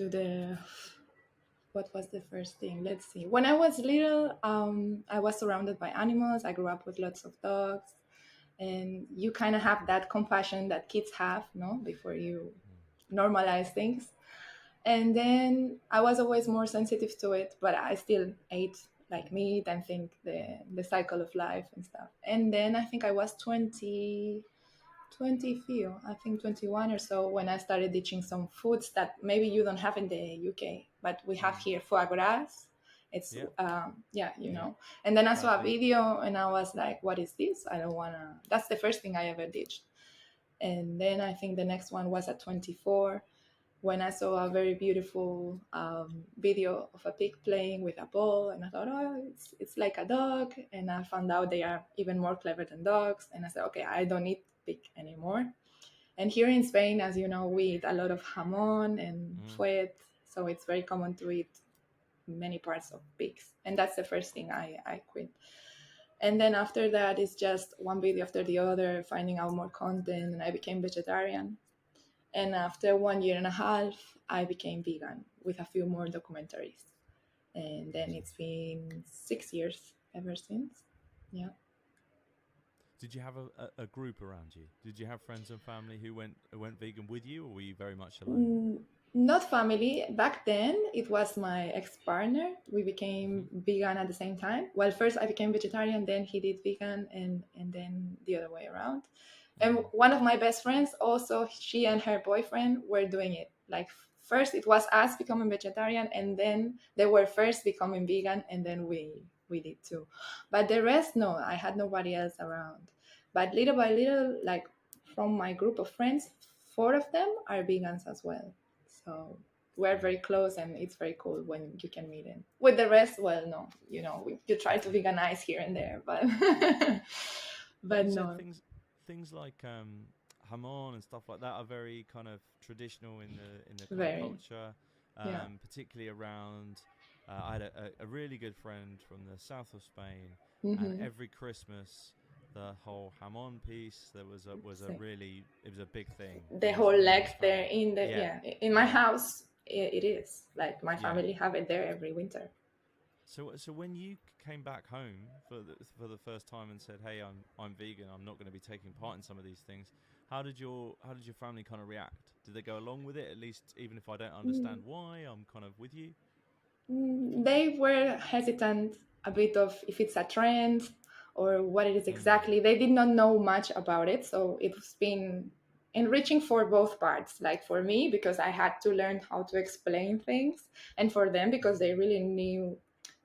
to the what was the first thing? Let's see. When I was little, I was surrounded by animals. I grew up with lots of dogs, and you kind of have that compassion that kids have, no, before you normalize things. And then I was always more sensitive to it, but I still ate like meat and think the cycle of life and stuff. And then I think I was 20 few, I think 21 or so, when I started ditching some foods that maybe you don't have in the UK, but we have here foie gras. It's Yeah. yeah, Yeah. And then I saw a Sadly. video and I was like, what is this? I don't wanna. That's the first thing I ever ditched. And then I think the next one was at 24, when I saw a very beautiful video of a pig playing with a ball, and I thought, oh, it's like a dog. And I found out they are even more clever than dogs. And I said, okay, I don't eat pig anymore. And here in Spain, as you know, we eat a lot of jamón and Mm. fuet, so it's very common to eat many parts of pigs. And that's the first thing I quit. And then after that, it's just one video after the other, finding out more content, and I became vegetarian. And after 1 year and a half, I became vegan with a few more documentaries. And then it's been 6 years ever since. Yeah. Did you have a group around you? Did you have friends and family who went vegan with you, or were you very much alone? Mm, Not family. Back then, it was my ex partner. We became vegan at the same time. Well, first I became vegetarian, then he did vegan, and then the other way around. And Mm. one of my best friends, also, she and her boyfriend were doing it. Like, first it was us becoming vegetarian, and then they were first becoming vegan, and then we did too. But the rest, no, I had nobody else around. But little by little, like from my group of friends, four of them are vegans as well. So we're very close, and it's very cool when you can meet them. With the rest, well, no, you try to veganize here and there, but But but you said no, things like hamon and stuff like that are very kind of traditional in the kind of very, culture, yeah. particularly around. I had a really good friend from the south of Spain, and Mm-hmm. every Christmas, the whole hamon piece there was a So really it was a big thing the whole in leg his there family. in the Yeah, yeah in my yeah, house, it is like my yeah. family have it there every winter. So when you came back home for the first time and said, "Hey, I'm vegan. I'm not going to be taking part in some of these things." How did your family kind of react? Did they go along with it? At least, even if I don't Mm, understand why, I'm kind of with you. They were hesitant a bit of if it's a trend or what it is Mm. exactly. They did not know much about it, so it's been enriching for both parts. Like for me, because I had to learn how to explain things, and for them because they really knew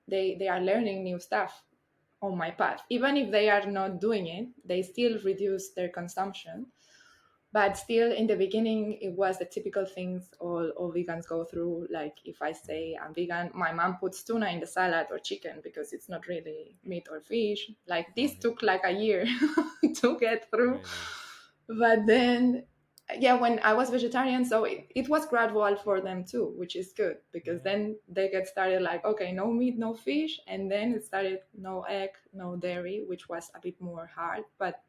they are learning new stuff on my path. Even if they are not doing it, they still reduce their consumption. But still, in the beginning, it was the typical things all vegans go through. Like if I say I'm vegan, my mom puts tuna in the salad or chicken because it's not really meat or fish. Like this Right. took like a year to get through. Really. But then, yeah, when I was vegetarian, so it was gradual for them too, which is good because Yeah. then they get started like, okay, no meat, no fish. And then it started no egg, no dairy, which was a bit more hard. But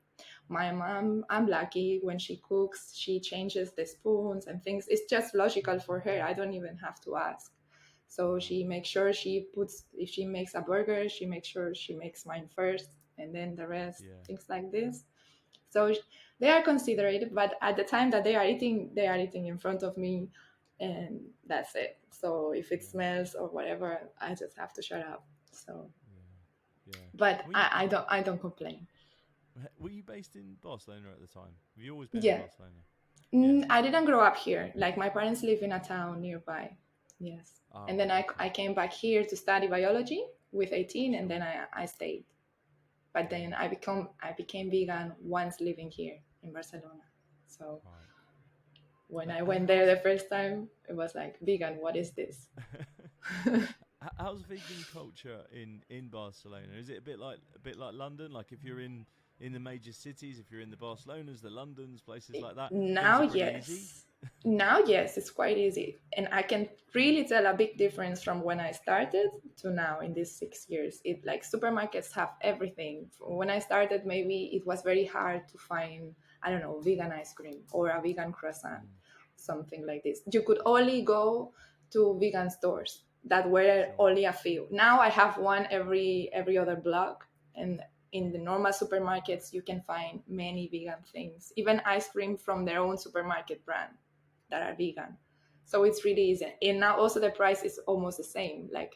my mom, I'm lucky when she cooks, she changes the spoons and things. It's just logical for her. I don't even have to ask. So Wow. she makes sure she puts, if she makes a burger, she makes sure she makes mine first and then the rest, Yeah. things like this. So they are considerate, but at the time that they are eating in front of me, and that's it. So if it Yeah. smells or whatever, I just have to shut up. So, Yeah. Yeah. but Were you I don't complain. were you based in Barcelona at the time? Have you always been in Yeah. Barcelona? Yeah. I didn't grow up here. Like my parents live in a town nearby. Yes. Oh And then right. I Okay. came back here to study biology with 18, and Sure. then I stayed. But then Yeah. I became vegan once living here in Barcelona. So Right. when I And went there the first time, it was like, vegan, what is this? how's vegan culture in Barcelona? Is it a bit like London? Like if you're in the major cities, if you're in the Barcelonas, the Londons, places like that, things Now, are pretty easy. yes. Now, yes, it's quite easy. And I can really tell a big difference from when I started to now in these 6 years. It like supermarkets have everything. When I started, maybe it was very hard to find, I don't know, vegan ice cream or a vegan croissant, Mm. something like this. You could only go to vegan stores that were Sure. only a few. Now I have one every other block, and in the normal supermarkets you can find many vegan things, even ice cream from their own supermarket brand that are vegan. So it's really easy, and now also the price is almost the same. Like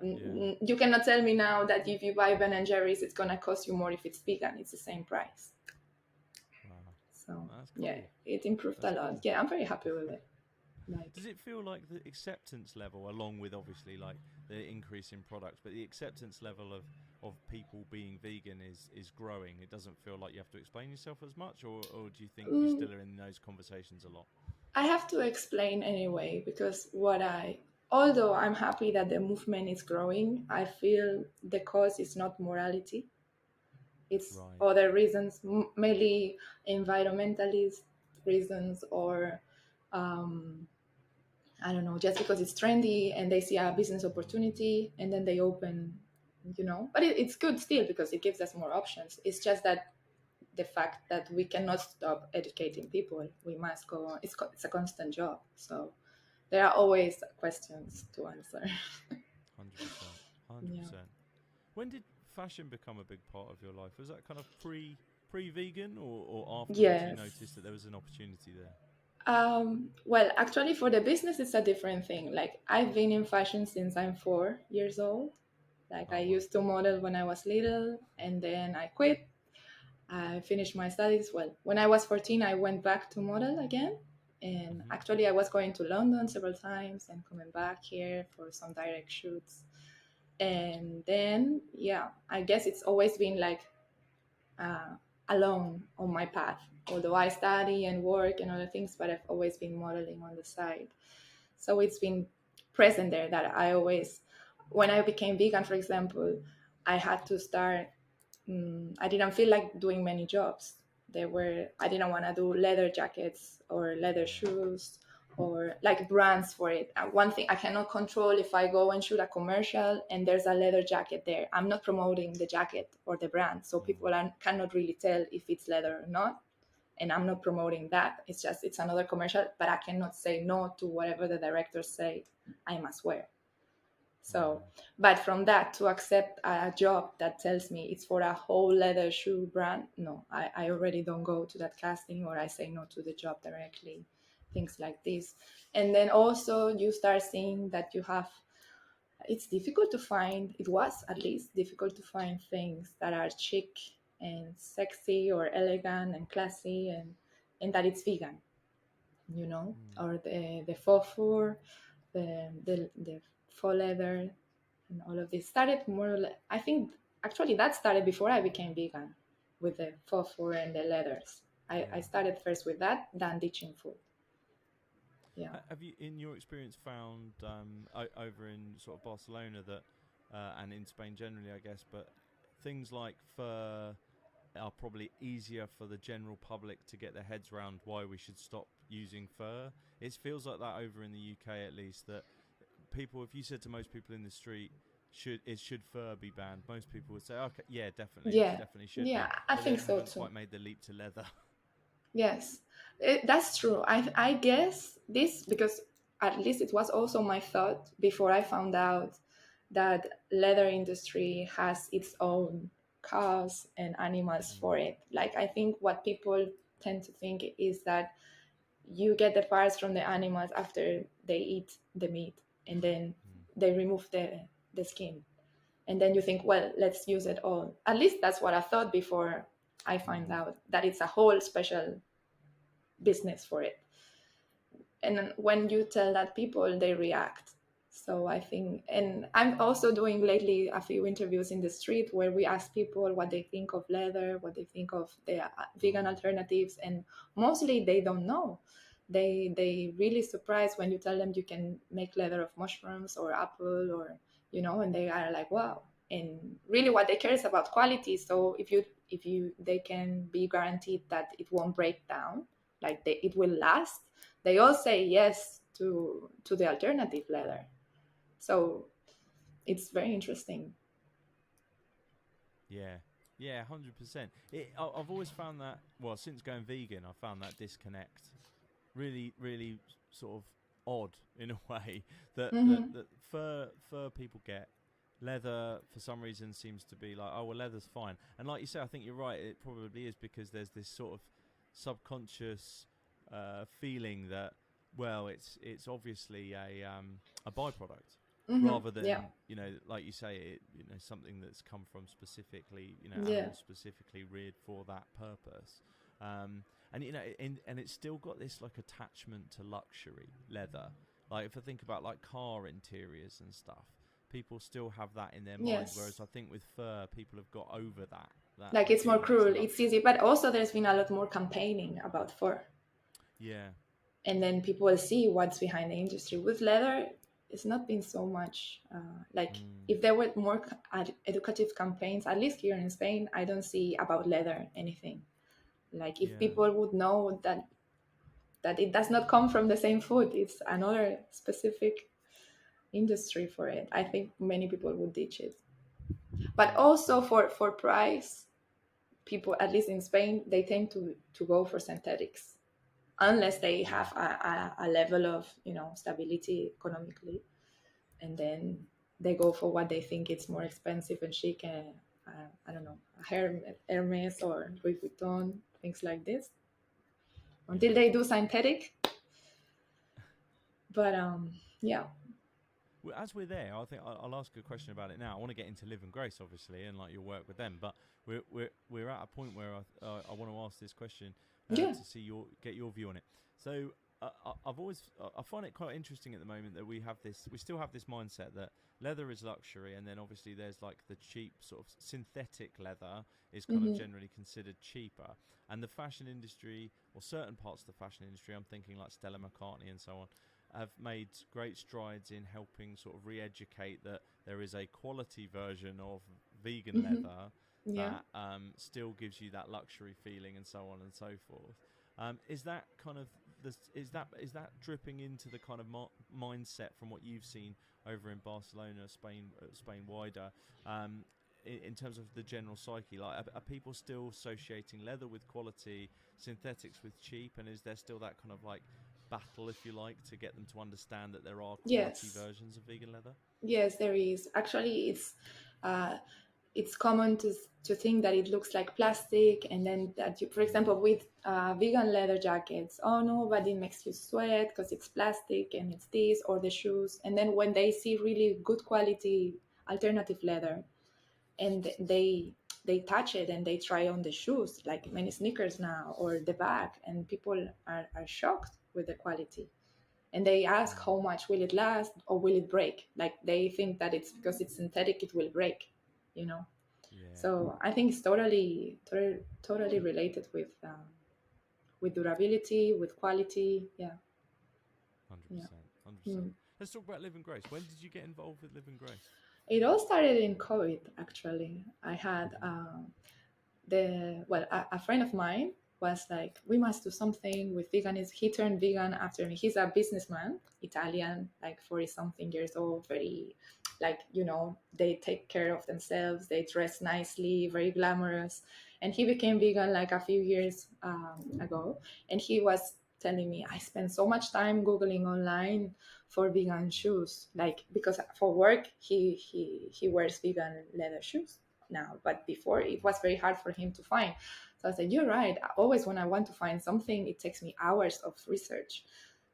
Yeah. you cannot tell me now that if you buy Ben and Jerry's, it's gonna cost you more if it's vegan. It's the same price. Wow. So That's yeah, cool. it improved a That's lot. cool. Yeah, I'm very happy with it. Like Does it feel like the acceptance level, along with obviously like the increase in products, but the acceptance level of people being vegan is growing? It doesn't feel like you have to explain yourself as much, or do you think you mm, still are in those conversations a lot? I have to explain anyway because although I'm happy that the movement is growing, I feel the cause is not morality. It's Right. other reasons, mainly environmentalist reasons, or um, I don't know, just because it's trendy and they see a business opportunity and then they open, But it's good still because it gives us more options. It's just that the fact that we cannot stop educating people. We must go on. It's a constant job. So there are always questions to answer. 100%. Yeah. 100%. When did fashion become a big part of your life? Was that kind of pre vegan, or afterwards you Yes. noticed that there was an opportunity there? Well, actually, for the business, it's a different thing. Like, I've been in fashion since I'm 4 years old. Like, I Oh wow. used to model when I was little, and then I quit. I finished my studies. Well, when I was 14, I went back to model again. And Mhm. actually, I was going to London several times and coming back here for some direct shoots. And then, yeah, I guess it's always been like uh, alone on my path. Although I study and work and other things, but I've always been modeling on the side. So it's been present there that I always, when I became vegan, for example, I had to start. I didn't feel like doing many jobs. I didn't want to do leather jackets or leather Yeah. shoes or like brands for it. One thing I cannot control, if I go and shoot a commercial and there's a leather jacket there, I'm not promoting the jacket or the brand. So Mm. cannot really tell if it's leather or not. And I'm not promoting that. It's another commercial, but I cannot say no to whatever the directors say I must wear. So, Mm. but from that to accept a job that tells me it's for a whole leather shoe brand, no, I already don't go to that casting, or I say no to the job directly, things like this. And then also you start seeing that it's difficult to find, it was at least difficult to find things that are chic and sexy or elegant and classy, and that it's vegan, Mm. or the faux fur, the faux leather, and all of this started more or less. I think actually that started before I became vegan, with the faux fur and the leathers. I Yeah. started first with that, then ditching food. Yeah. Have you, in your experience, found over in sort of Barcelona that, and in Spain generally, I guess, but things like fur are probably easier for the general public to get their heads around why we should stop using fur? It feels like that over in the UK, at least, that people, if you said to most people in the street, should fur be banned? Most people would say, okay, yeah, definitely, it Yeah. definitely should Yeah, be, I but they think so haven't too. quite made the leap to leather. Yes, that's true. I guess this because at least it was also my thought before I found out that leather industry has its own cows and animals for Mm. it. Like I think what people tend to think is that you get the parts from the animals after they eat the meat, and then Mm. they remove the skin, and then you think, well, let's use it all. At least that's what I thought before I find Mm. out that it's a whole special business for it. And when you tell that, people they react. So I think, and I'm also doing lately a few interviews in the street where we ask people what they think of leather, what they think of the vegan Oh. alternatives, and mostly they don't know. They really surprised when you tell them you can make leather of mushrooms or apple, or and they are like, wow. And really what they care is about quality. So if you they can be guaranteed that it won't break down, like it will last, they all say yes to the alternative leather. So it's very interesting. Yeah, yeah, 100%. I've always found that. Well, since going vegan, I found that disconnect really, really sort of odd in a way that Hmm. fur people get. Leather for some reason seems to be like, oh well, leather's fine. And like you say, I think you're right. It probably is because there's this sort of subconscious feeling that, well, it's obviously a byproduct Hmm. rather Yeah. than, like you say, something that's come from specifically, Yeah. animals specifically reared for that purpose. And and it's still got this like attachment to luxury leather. Like if I think about like car interiors and stuff, people still have that in their mind. Yes. Whereas I think with fur, people have got over that Like it's more idea that it's cruel, it's luxury. easy, but also there's been a lot more campaigning about fur, Yeah. and then people will see what's behind the industry. With leather, it's not been so much. Like Mm, if there were more educative campaigns, at least here in Spain, I don't see about leather anything. Like if yeah. people would know that it does not come from the same food, it's another specific industry for it, I think many people would ditch it. But Yeah. also for price, people, at least in Spain, they tend to go for synthetics unless they Yeah. have a level of stability economically, and then they go for what they think it's more expensive and chic, and I don't know, Hermes or Louis Vuitton, things like this, until Yeah. they do synthetic. But yeah. Well, as we're there, I think I'll ask a question about it now. I want to get into Liv and Grace, obviously, and like your work with them. But we're at a point where I want to ask this question Yeah. to see get your view on it. So I've always I find it quite interesting at the moment that we still have this mindset that leather is luxury, and then obviously there's like the cheap sort of synthetic leather is kind of Hmm. generally considered cheaper, and the fashion industry or certain parts of the fashion industry, I'm thinking like Stella McCartney and so on, have made great strides in helping sort of re-educate that there is a quality version of vegan Hmm. leather Yeah. that still gives you that luxury feeling and so on and so forth. Is that kind of is that dripping into the kind of mindset from what you've seen over in Barcelona, Spain, Spain wider, in terms of the general psyche? Like, are people still associating leather with quality, synthetics with cheap, and is there still that kind of like battle, if you like, to get them to understand that there are quality Yes. versions of vegan leather? Yes, there is. Actually, uh, it's common to think that it looks like plastic, and then that you, for example, with vegan leather jackets, oh no, but it makes you sweat because it's plastic and it's this, or the shoes. And then when they see really good quality alternative leather, and they touch it and they try on the shoes, like many sneakers now, or the bag, and people are shocked with the quality, and they ask Mm. how much will it last or will it break, like they think that it's because it's synthetic it will break, you know. Yeah, So I think it's totally related with durability, with quality. Yeah. Yeah. 100%, 100%. Hmm. Let's talk about Liv and Grace. When did you get involved with Liv and Grace? It all started in COVID. Actually, I had Hmm. a friend of mine was like, we must do something with veganism. He turned vegan after me. He's a businessman, Italian, like 40 something years old, very, like, they take care of themselves, they dress nicely, very glamorous. And he became vegan like a few years ago. And he was telling me, I spend so much time Googling online for vegan shoes, like, because for work he wears vegan leather shoes now, but before it was very hard for him to find. So I said, you're right, always when I want to find something it takes me hours of research.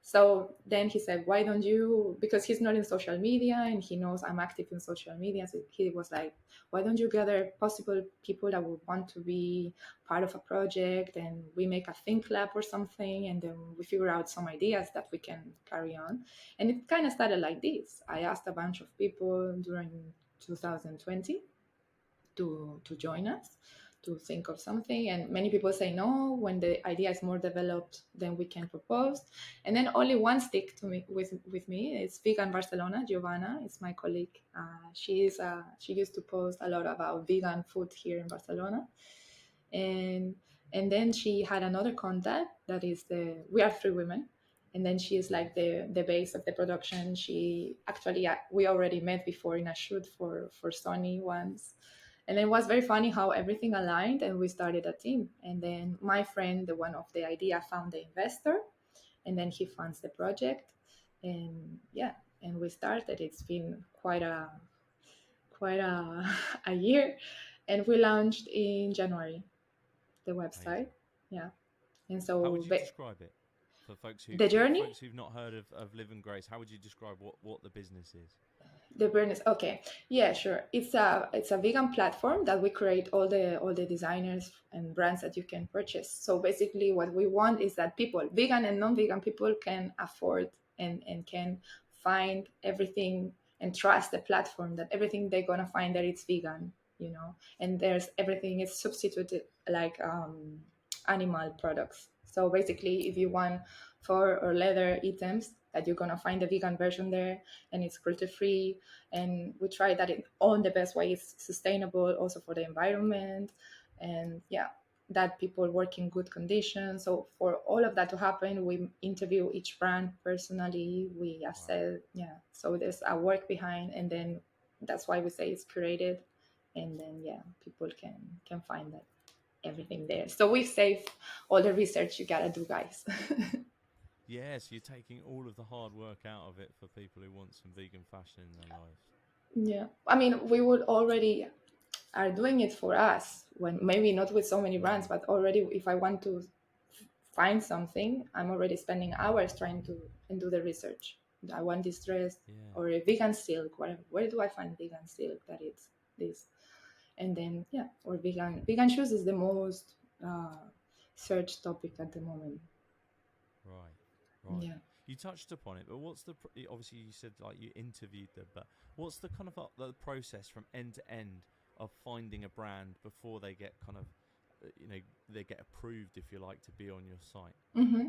So then he said, why don't you, because he's not in social media and he knows I'm active in social media, so he was like, why don't you gather possible people that would want to be part of a project, and we make a think lab or something, and then we figure out some ideas that we can carry on. And it kind of started like this. I asked a bunch of people during 2020 to join us, to think of something, and many people say no. When the idea is more developed, then we can propose. And then only one stick to me with me. It's Vegan Barcelona. Giovanna is my colleague. She used to post a lot about vegan food here in Barcelona, and then she had another contact that is the we are three women, and then she is like the base of the production. She actually, we already met before in a shoot for Sony once, and it was very funny how everything aligned and we started a team. And then my friend, the one of the idea, found the investor, and then he funds the project. And yeah, and we started. It's been quite a a year, and we launched in January the website. Amazing. Yeah, and How so would you describe it for the journey. folks who've not heard of Liv and Grace? How would you describe what the business is? The Bernese. Okay, yeah, sure. It's a vegan platform that we create all the designers and brands that you can purchase. So basically, what we want is that people, vegan and non-vegan people, can afford and can find everything and trust the platform that everything they're gonna find that it's vegan, and there's everything is substituted like animal products. So basically, if you want fur or leather items, that you're gonna find the vegan version there, and it's cruelty free, and we try that in all the best ways, sustainable also for the environment, and yeah, that people work in good conditions. So for all of that to happen, we interview each brand personally, we Wow. assess, yeah, so there's a work behind, and then that's why we say it's curated, and then yeah, people can find that everything there. So we save all the research you gotta do, guys. Yes, you're taking all of the hard work out of it for people who want some vegan fashion in their lives. Yeah, I mean, we would already are doing it for us, when maybe not with so many brands, Mm. but already if I want to find something, I'm already spending hours trying to and do the research. I want this dress Yeah. or a vegan silk, where do I find vegan silk that it's this, and then yeah, or vegan shoes is the most search topic at the moment. Right. Right. Yeah. You touched upon it, but obviously you said like you interviewed them, but what's the kind of the process from end to end of finding a brand before they get kind of they get approved, if you like, to be on your site? Hmm.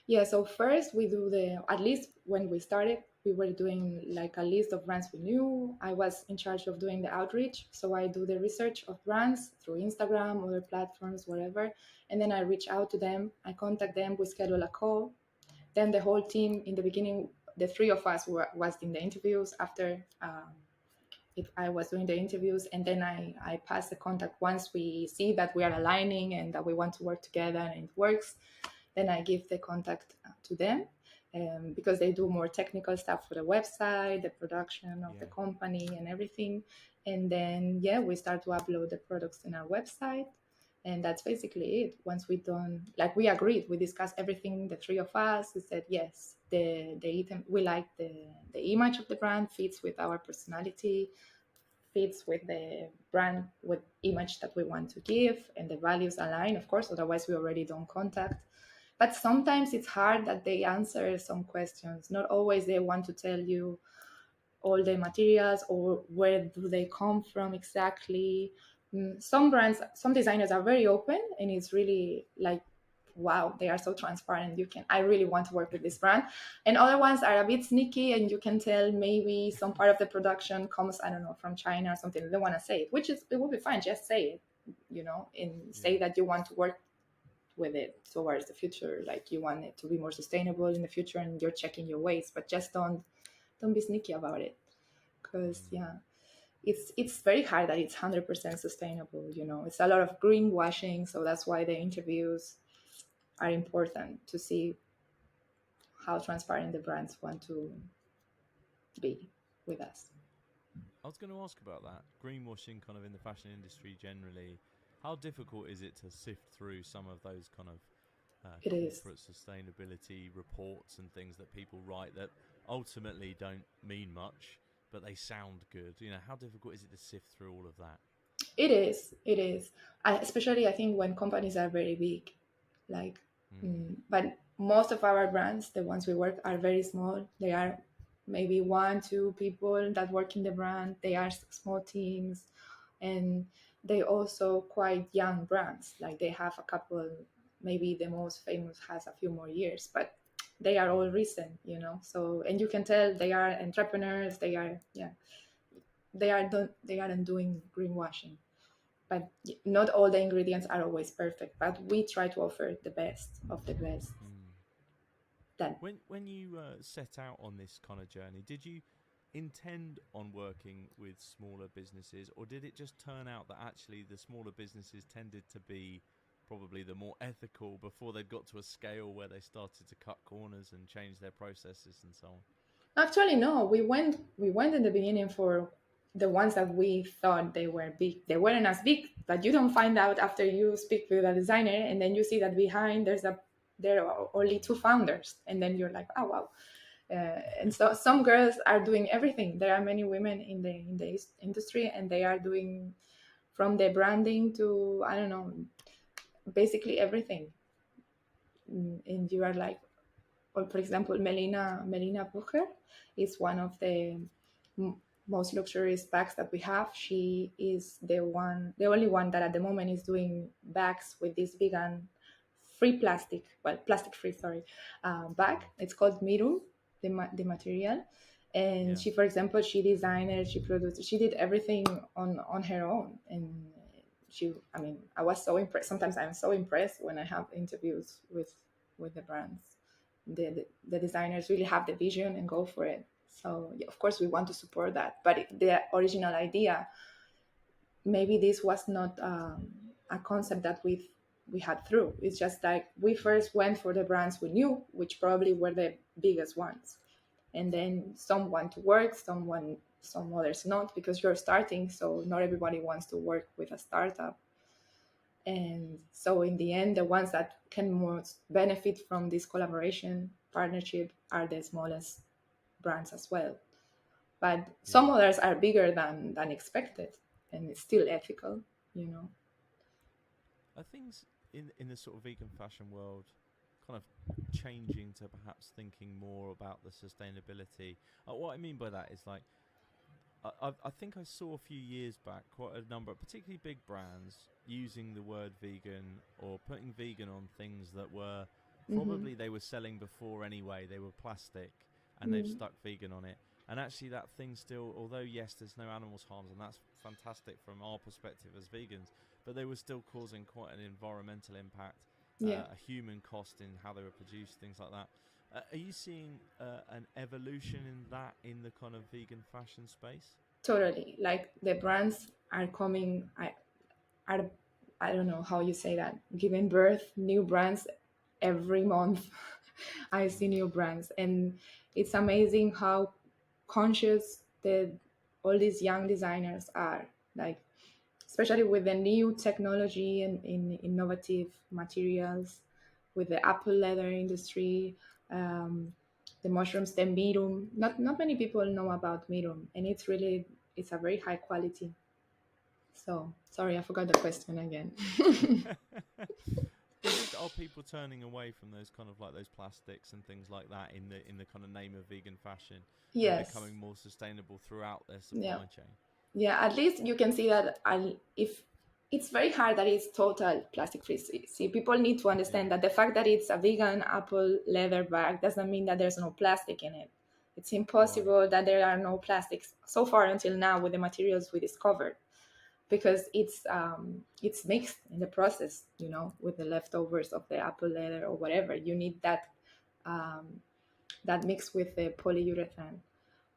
Yeah, so first we do at least when we started, we were doing like a list of brands we knew. I was in charge of doing the outreach. So I do the research of brands through Instagram, other platforms, whatever. And then I reach out to them, I contact them, we schedule a call. Then the whole team in the beginning, the three of us was in the interviews after. If I was doing the interviews, and then I pass the contact once we see that we are aligning and that we want to work together and it works, then I give the contact to them, because they do more technical stuff for the website, the production of the Yeah. company, and everything. And then, yeah, we start to upload the products in our website. And that's basically it. Once we done, like we agreed, we discussed everything, the three of us. We said, yes, the item, we like the image of the brand, fits with our personality, fits with the brand, with image that we want to give, and the values align, of course, otherwise we already don't contact. But sometimes it's hard that they answer some questions. Not always they want to tell you all the materials or where do they come from exactly. Some brands, some designers are very open, and it's really like, wow, they are so transparent. You can, I really want to work with this brand. And other ones are a bit sneaky, and you can tell maybe some part of the production comes, I don't know, from China or something. They don't want to say it, which is, it will be fine. Just say it, and say Yeah. that you want to work with it towards the future, like you want it to be more sustainable in the future, and you're checking your waste, but just don't be sneaky about it, because Mm. yeah, it's very hard that it's 100% sustainable. It's a lot of greenwashing, so that's why the interviews are important, to see how transparent the brands want to be with us. I was going to ask about that greenwashing, kind of in the fashion industry generally. How difficult is it to sift through some of those kind of It is. corporate sustainability reports and things that people write that ultimately don't mean much, but they sound good? How difficult is it to sift through all of that? It is. Especially I think when companies are very big, like, Mm. but most of our brands, the ones we work, are very small. They are maybe one, two people that work in the brand. They are small teams, and they also quite young brands. Like they have a couple, maybe the most famous has a few more years, but they are all Yeah. recent. So, and you can tell they are entrepreneurs. They are, yeah, they aren't doing greenwashing, but not all the ingredients are always perfect, but we try to offer the best of the best. Mm. Then When you set out on this kind of journey, did you intend on working with smaller businesses, or did it just turn out that actually the smaller businesses tended to be probably the more ethical before they got to a scale where they started to cut corners and change their processes and so on? Actually, no. We went in the beginning for the ones that we thought they were big. They weren't as big, but you don't find out after you speak with a designer, and then you see that behind there are only two founders, and then you're like, oh wow. And so some girls are doing everything. There are many women in the industry, and they are doing from the branding to, I don't know, basically everything. And you are like, or for example, Melina Bucher is one of the m- most luxurious bags that we have. She is the only one that at the moment is doing bags with this vegan free plastic, well, plastic free, sorry, bag. It's called Mirum, the material. And Yeah, she, for example, she designed it, she produced, she did everything on her own. And I mean, I was so impressed. Sometimes I'm so impressed when I have interviews with the brands. The designers really have the vision and go for it. So yeah, of course we want to support that, but the original idea, maybe this was not a concept that we had through. It's just like we first went for the brands we knew, which probably were the biggest ones, and then some want to work, some others not, because you're starting, so not everybody wants to work with a startup. And so in the end, the ones that can most benefit from this collaboration partnership are the smallest brands as well. But some yeah. others are bigger than expected, and it's still ethical, you know. Are things in the sort of vegan fashion world kind of changing to perhaps thinking more about the sustainability? What I mean by that is like I think I saw a few years back quite a number, particularly big brands, using the word vegan or putting vegan on things that were Mm-hmm. probably they were selling before anyway. They were plastic, and they've Mm. stuck vegan on it. And actually, that thing still, although yes, there's no animals harms, and that's fantastic from our perspective as vegans, but they were still causing quite an environmental impact, Yeah, a human cost in how they were produced, things like that. Are you seeing an evolution in that in the kind of vegan fashion space? totally. Like the brands are coming. Are I don't know how you say that. Giving birth new brands every month. I see Mm. new brands, and it's amazing how conscious the all these young designers are. Like, especially with the new technology and in innovative materials, with the apple leather industry, um, the mushrooms, the mirum. Not many people know about mirum, and it's a very high quality. So sorry, I forgot the question again. Is it are people turning away from those kind of like those plastics and things like that in the kind of name of vegan fashion and Yes, becoming more sustainable throughout their yeah. supply chain? Yeah, at least you can see that if it's very hard that it's total plastic free. See, people need to Yeah, understand that the fact that it's a vegan apple leather bag doesn't mean that there's no plastic in it. It's right. impossible that there are no plastics so far until now with the materials we discovered, because it's mixed in the process, with the leftovers of the apple leather or whatever. You need um, that mix with the polyurethane.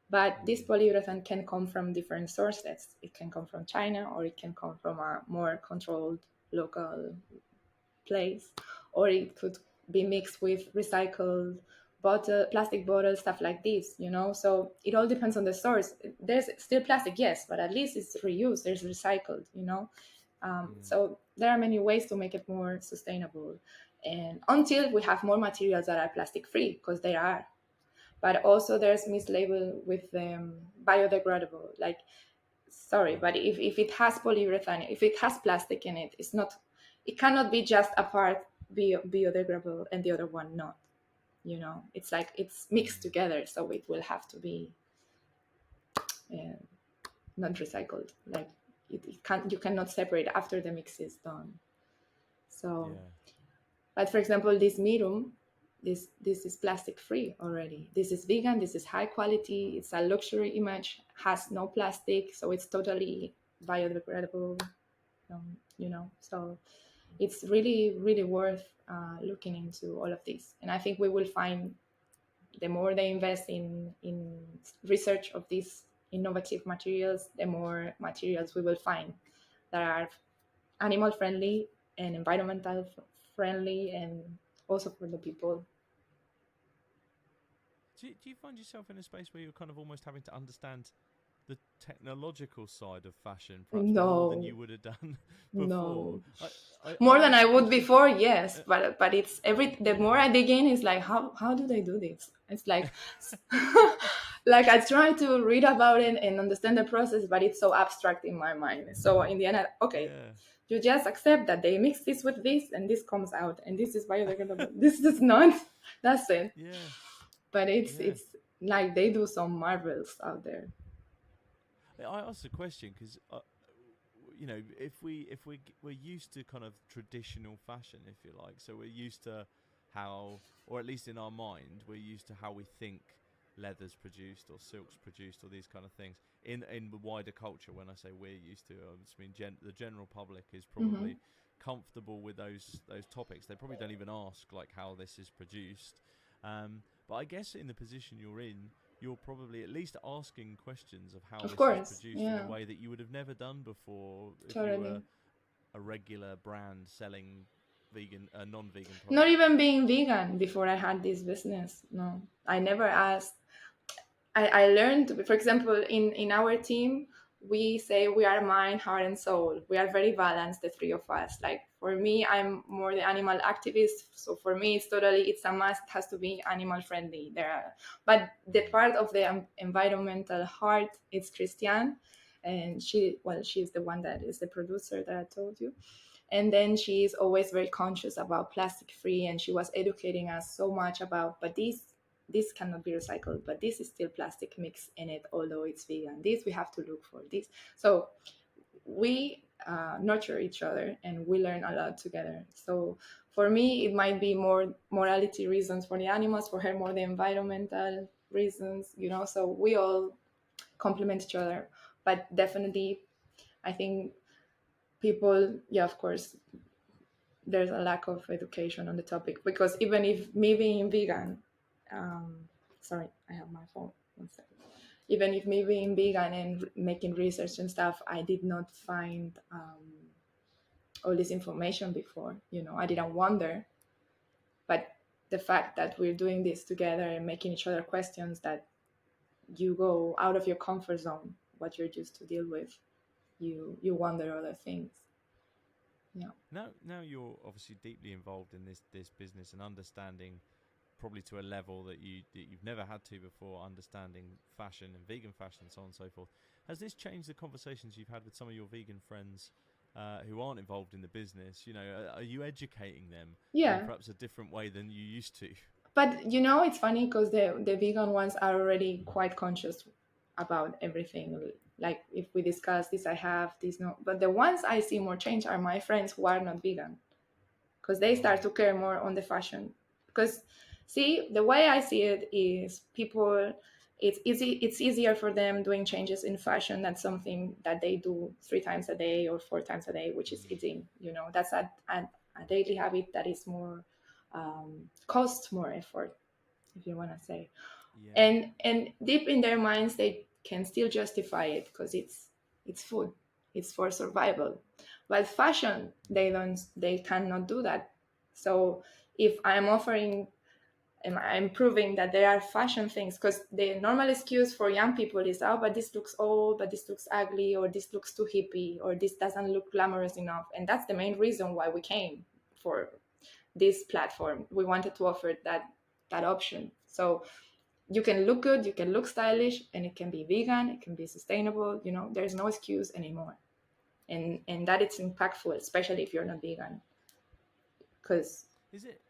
But this Mm, polyurethane can come from different sources. It can come from China, or it can come from a more controlled local place, or it could be mixed with recycled plastic bottles, stuff like this. So it all depends on the source. There's still plastic, yes, but at least it's reused. There's recycled. mm, So there are many ways to make it more sustainable, and until we have more materials that are plastic free, because there are. But also there's mislabel with biodegradable. Like, sorry, but right. if it has polyurethane, if it has plastic in it, it cannot be just a part biodegradable and the other one not. It's like it's mixed Mm, together, so it will have to be uh, not recycled. Like, you cannot separate after the mix is done. So, yeah. but for example, this mirum, this is plastic free already. This is vegan. This is high quality. It's a luxury image. Has no plastic, so it's totally biodegradable. So it's really really worth looking into all of this. And I think we will find, the more they invest in research of these innovative materials, the more materials we will find that are animal friendly, and environmental friendly, and also for the people. Do you find yourself in a space where you're kind of almost having to understand the technological side of fashion, perhaps more than No, you would have done before? no. I More than asked I the would question. before, yes, Uh, but it's every the more I dig in, it's like how do they do this? It's like like I try to read about it and understand the process, but it's so abstract in my mind. So in the end, okay, yeah, you just accept that they mix this with this, and this comes out, and this is biodegradable. This is not. That's it. yeah, But yeah. it's like they do some marvels out there. I asked the question because you know, if we're used to kind of traditional fashion, if you like, so we're used to how, or at least in our mind, we're used to how we think leather's produced or silk's produced or these kind of things in the wider culture. When I say we're used to, I just mean the general public is Hmm. probably comfortable with those topics. They probably don't even ask like how this is produced. But I guess in the position you're in, you're probably at least asking questions of how Of this is course, produced in a yeah, way that you would have never done before if you were totally. a regular brand selling non-vegan Not products. even being vegan before I had this business. No, I never asked. I learned, for example, in our team, we say we are mind, heart, and soul. We are very balanced, the three of us. Like for me, I'm more the animal activist. So for me, it's a must. It has to be animal friendly. But the Mm. part of the environmental heart, it's Christiane, and she's the one that is the producer that I told you. And then she's always very conscious about plastic free, and she was educating us so much about, but this cannot be recycled, but this is still plastic mix in it, although it's vegan. This we have to look for this. So we nurture each other and we learn a lot together. So for me, it might be more morality reasons for the animals, for her more the environmental reasons, so we all complement each other. But definitely, I think people, yeah, of course, there's a lack of education on the topic, because even if me being vegan, um, sorry, I have my phone. One second. Even if me being vegan and making research and stuff, I did not find all this information before. I didn't wonder, but the fact that we're doing this together and making each other questions, that you go out of your comfort zone, what you're used to deal with, you wonder other things. Yeah. Now you're obviously deeply involved in this business and understanding probably to a level that you've never had to before, understanding fashion and vegan fashion and so on and so forth. Has this changed the conversations you've had with some of your vegan friends who aren't involved in the business? You know, are you educating them in Yeah. perhaps a different way than you used to? But it's funny because the vegan ones are already quite conscious about everything. Like if we discuss this, I have this, no. But the ones I see more change are my friends who are not vegan, because they start Right. to care more on the fashion. Because see, the way I see it is people. It's easy. It's easier for them doing changes in fashion than something that they do 3 times a day or 4 times a day, which is Mm. eating. That's a daily habit that is more cost more effort, if you want to say. Yeah. And deep in their minds, they can still justify it because it's food, it's for survival. But fashion, they cannot do that. So if I'm offering and I'm proving that there are fashion things, because the normal excuse for young people is, oh, but this looks old, but this looks ugly, or this looks too hippie, or this doesn't look glamorous enough. And that's the main reason why we came for this platform. We wanted to offer that option. So you can look good, you can look stylish, and it can be vegan, it can be sustainable. There's no excuse anymore. And that it's impactful, especially if you're not vegan, because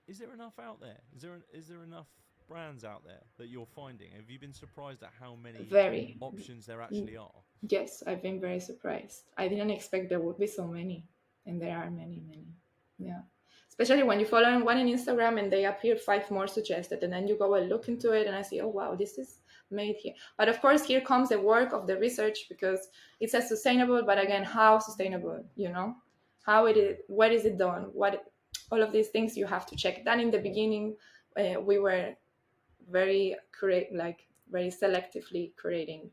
Is there enough out there? Is there enough brands out there that you're finding? Have you been surprised at how many very. options there actually are? Yes, I've been very surprised. I didn't expect there would be so many, and there are many, many. Yeah, especially when you follow one on Instagram and they appear five more suggested, and then you go and look into it, and I see, oh wow, this is made here. But of course, here comes the work of the research, because it says sustainable, but again, how sustainable? How it is, Mm. where is it done? All of these things you have to check. Then in the beginning, we were very very selectively creating.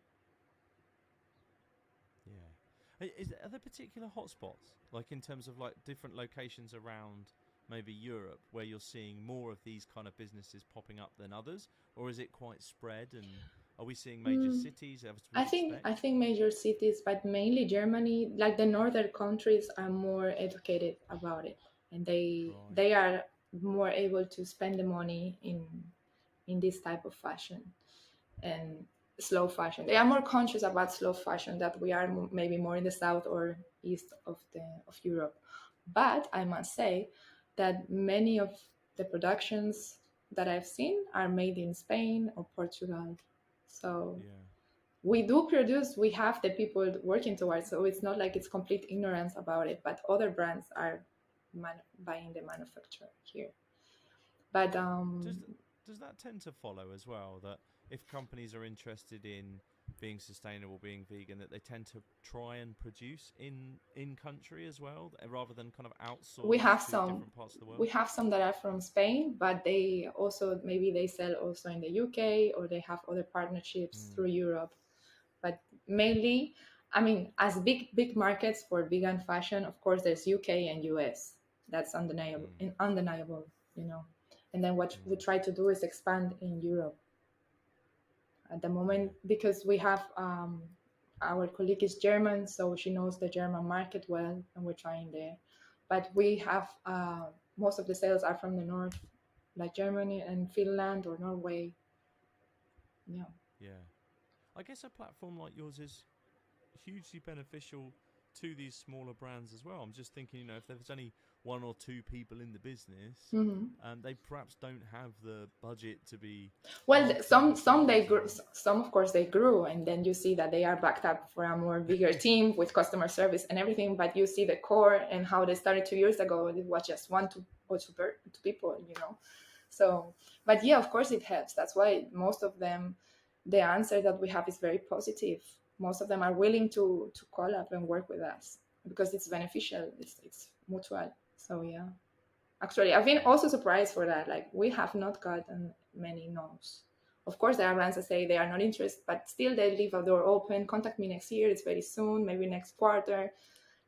Yeah. Are there particular hotspots, like in terms of like different locations around maybe Europe, where you're seeing more of these kind of businesses popping up than others, or is it quite spread? And are we seeing major Mm, cities as I we'd think expect? I think major cities, but mainly Germany, like the northern countries, are more educated about it, and Right. they are more able to spend the money in this type of fashion and slow fashion. They are more conscious about slow fashion that we are maybe more in the south or east of Europe. But I must say that many of the productions that I've seen are made in Spain or Portugal. So Yeah. we do produce, we have the people working towards, so it's not like it's complete ignorance about it, but other brands are buying the manufacturer here. But Does does that tend to follow as well, that if companies are interested in being sustainable, being vegan, that they tend to try and produce in country as well, rather than kind of we outsource have to some different parts of the we world? have some that are from Spain, but they also maybe they sell also in the UK, or they have other partnerships Mm, through Europe. But mainly, I mean, as big markets for vegan fashion, of course, there's UK and US. That's undeniable, mm, undeniable, you know. And then what we mm, try to do is expand in Europe at the yeah. moment, because we have our colleague is German, so she knows the German market well, and we're trying there. But we have most of the sales are from the north, like Germany and Finland or Norway. Yeah. Yeah. I guess a platform like yours is hugely beneficial to these smaller brands as well. I'm just thinking, if there's only one or two people in the business, Hmm. they perhaps don't have the budget to be Well, marketing some they themselves grew, or. some of course they grew, and then you see that they are backed up for a more bigger team with customer service and everything. But you see the core and how they started 2 years ago. It was just one to or two people. So, but yeah, of course it helps. That's why most of them, the answer that we have is very positive. Most of them are willing to call up and work with us because it's beneficial. It's mutual. So yeah. Actually, I've been Yeah. also surprised for that. Like, we have not gotten many no's. Of course, there are brands that say they are not interested, but still they leave a door open. Contact me next year. It's very soon, maybe next quarter.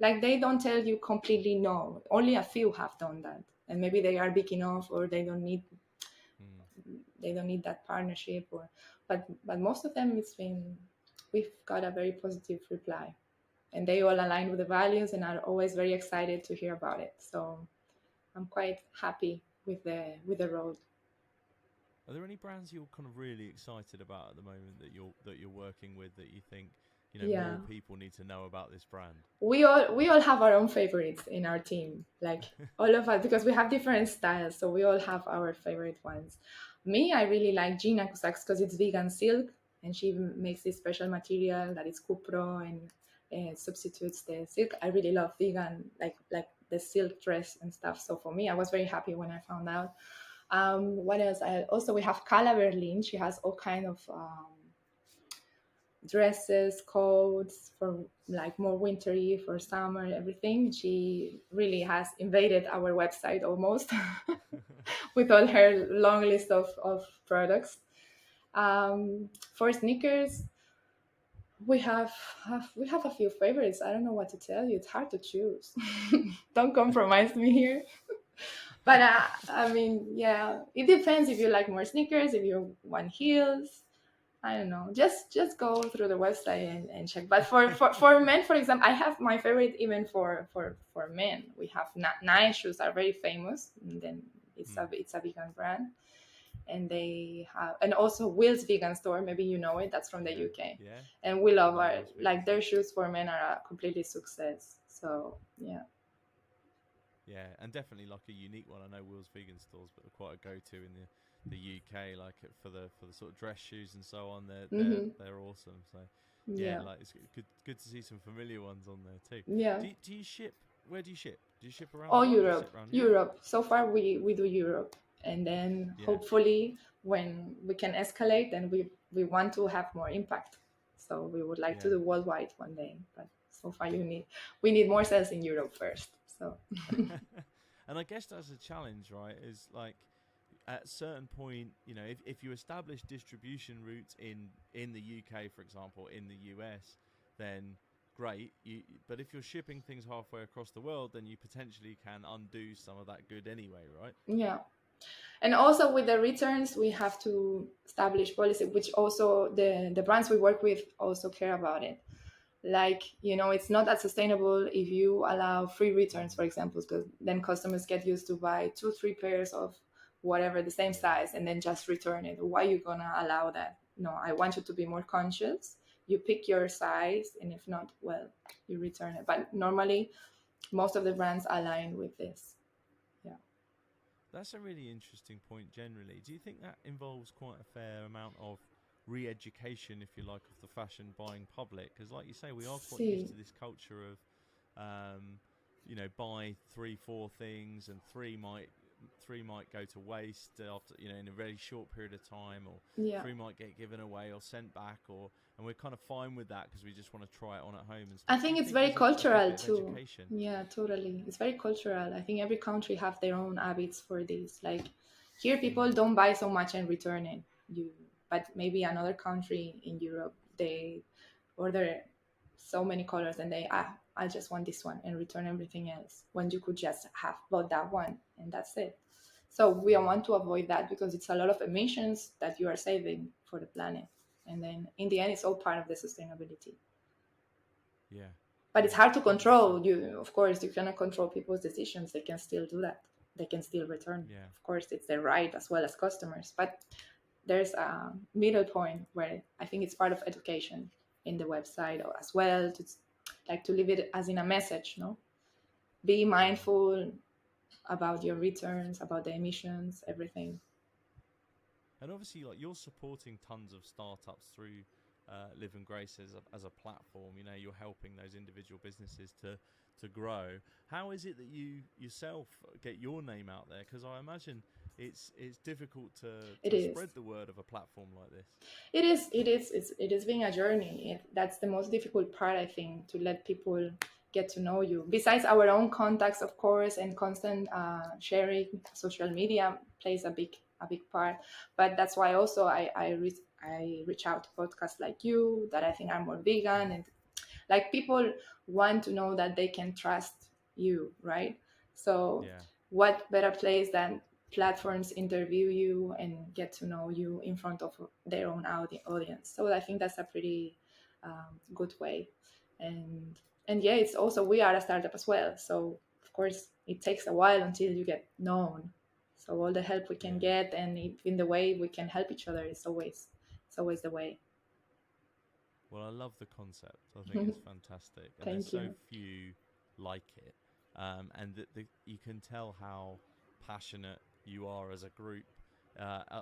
Like, they don't tell you completely no. Only a few have done that, and maybe they are big enough, or Mm. they don't need that partnership. Or, but most of them, we've got a very positive reply, and they all align with the values and are always very excited to hear about it. So I'm quite happy with the road. Are there any brands you're kind of really excited about at the moment that you're working with, that you think, Yeah, more people need to know about this brand? we all have our own favorites in our team, like all of us, because we have different styles, so we all have our favorite ones. Me, I really like Gina Kusaks because it's vegan silk, and she makes this special material that is cupro and substitutes the silk. I really love vegan, like the silk dress and stuff. So for me, I was very happy when I found out. What else? We have Kala Berlin. She has all kind of dresses, coats for like more wintry for summer, everything. She really has invaded our website almost with all her long list of products. For sneakers, we have a few favorites. I don't know what to tell you. It's hard to choose. Don't compromise me here. But I mean, yeah, it depends if you like more sneakers, if you want heels. I don't know. Just go through the website and check. But for men, for example, I have my favorite even for men. We have Nike shoes are very famous. And then Hmm. it's a vegan brand, and they have, and also Will's Vegan Store. Maybe you know it. That's from the Yeah. UK, Yeah. and we I love know our, Will's Vegan like, their Store. shoes for men are a completely success. So yeah. Yeah, and definitely like a unique one. I know Will's Vegan Stores, but quite a go-to in the UK, like for the sort of dress shoes and so on. Mm-hmm. They're awesome. So yeah, Yeah. like it's good to see some familiar ones on there too. Yeah. Do you ship? Where do you ship? Do you ship around the All world? Do you Europe, ship around Europe? Europe. So far, we do Europe, and then Yeah, hopefully, when we can escalate, then we want to have more impact. So we would like to yeah. do worldwide one day, but so far, we need more sales in Europe first. So And I guess that's a challenge, right? Is like at a certain point, if you establish distribution routes in the UK, for example, in the US, then great. But if you're shipping things halfway across the world, then you potentially can undo some of that good anyway, right? Yeah. And also with the returns, we have to establish policy, which also the brands we work with also care about it. Like, it's not that sustainable if you allow free returns, for example, because then customers get used to buy 2 3 pairs of whatever the same Yeah. size and then just return it. Why are you gonna allow that? No, I want you to be more conscious. You pick your size, and if not, well, you return it. But normally most of the brands align with this. Yeah. That's a really interesting point generally. Do you think that involves quite a fair amount of re-education, if you like, of the fashion buying public? Because like you say, we are quite used See, to this culture of, buy 3 4 things, and three might go to waste after, in a very short period of time, or yeah, three might get given away or sent back, and we're kind of fine with that because we just want to try it on at home and I stuff. Do think you it's think very there's a good cultural bit of too. education? Yeah, totally. It's very cultural. I think every country have their own habits for this. Like here, people Mm. don't buy so much and return it. But maybe another country in Europe, they order so many colors and I just want this one and return everything else. When you could just have bought that one and that's it. So we Mm. want to avoid that because it's a lot of emissions that you are saving for the planet. And then in the end, it's all part of the sustainability. Yeah, But it's yeah, hard to 100%. control. You, of course, you cannot control people's decisions. They can still do that. They can still return. Yeah. Of course, it's their right as well as customers. But there's a middle point where I think it's part of education in the website as well, to like to leave it as in a message. No, be Yeah. mindful about your returns, about the emissions, everything. And obviously, like, you're supporting tons of startups through Live and Grace as a platform. You're helping those individual businesses to grow. How is it that you yourself get your name out there? Because I imagine it's difficult It to is. spread the word of a platform like this. It is. It is. It is being a journey. That's the most difficult part, I think, to let people get to know you. Besides our own contacts, of course, and constant sharing, social media plays a big part. But that's why also I reach out to podcasts like you that I think are more vegan, Mm. and like people want to know that they can trust you, right? So Yeah. what better place than platforms interview you and get to know you in front of their own audience? So I think that's a pretty good way. And yeah, it's also, we are a startup as well, so of course it takes a while until you get known. So all the help we can Yeah. get, and in the way we can help each other, is always the way. Well, I love the concept. I think it's fantastic, and there's Thank so you. few like it. And you can tell how passionate you are as a group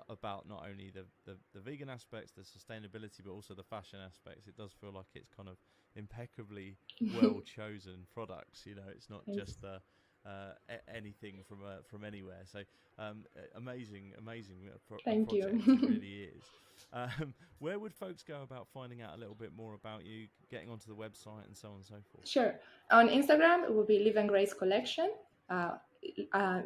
about not only the vegan aspects, the sustainability, but also the fashion aspects. It does feel like it's kind of impeccably well chosen products. It's not Thanks. just anything from anywhere. So amazing Thank project. It you. really is. Where would folks go about finding out a little bit more about you, getting onto the website, and so on and so forth? Sure. On Instagram, it will be Live and Grace Collection. Uh,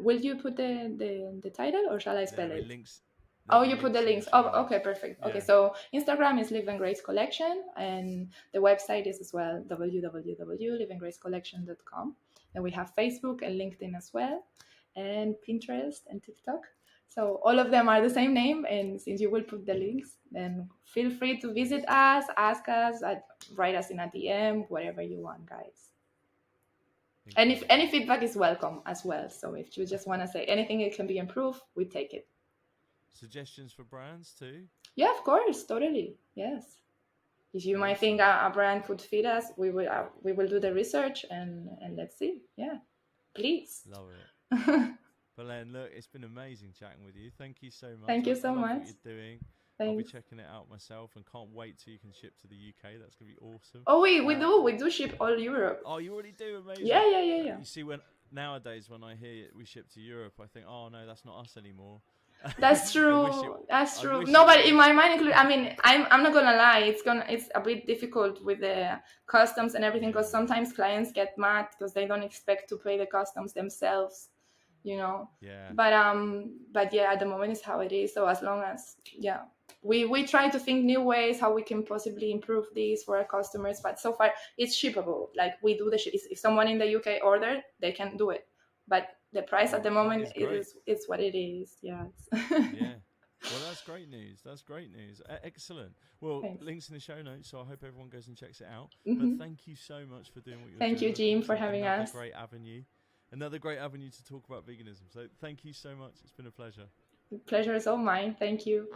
will you put the title, or shall I spell There'll be it? links. Oh, There'll be you put the links in the links. show Oh, okay, notes. perfect. Okay, Yeah. so Instagram is Live and Grace Collection, and the website is as well www.liveandgracecollection.com. And we have Facebook and LinkedIn as well, and Pinterest and TikTok. So all of them are the same name, and since you will put the links, then feel free to visit us, ask us, write us in a DM, whatever you want, guys. And if any Incredible. feedback is welcome as well. So if you just want to say anything it can be improved, we take it. Suggestions for brands too? Yeah, of course, totally. Yes. If you might think Awesome. a brand could fit us, we will do the research, and let's see. Yeah, please. Love it. Belen, look, it's been amazing chatting with you. Thank you so much. Thank you I so love what much. you're doing. I'll be Thanks. checking it out myself and can't wait till you can ship to the UK. That's going to be awesome. Oh, we Uh, do we do ship all Europe. oh, you already do? Amazing. Yeah, yeah, yeah, yeah. You see, nowadays when I hear we ship to Europe, I think, oh no, that's not us anymore. That's I wish it. true. That's I true. wish No, it but in was. my mind, I mean, I'm not gonna lie. It's a bit difficult with the customs and everything, because Yeah. sometimes clients get mad because they don't expect to pay the customs themselves, you know. Yeah. But yeah, at the moment it's how it is. So as long as, yeah, we try to think new ways how we can possibly improve this for our customers, but so far it's shippable. Like we do the if someone in the UK order, they can do it, but the price at the That moment is great. is what it is. Yes. Yeah. Well, that's great news. That's great news. Excellent. Well, Thanks. links in the show notes, so I hope everyone goes and checks it out. But Hmm. thank you so much for doing what you're Thank you, doing. Jim, for Obviously, having us. another great avenue to talk about veganism. So thank you so much. It's been a pleasure. The pleasure is all mine. Thank you.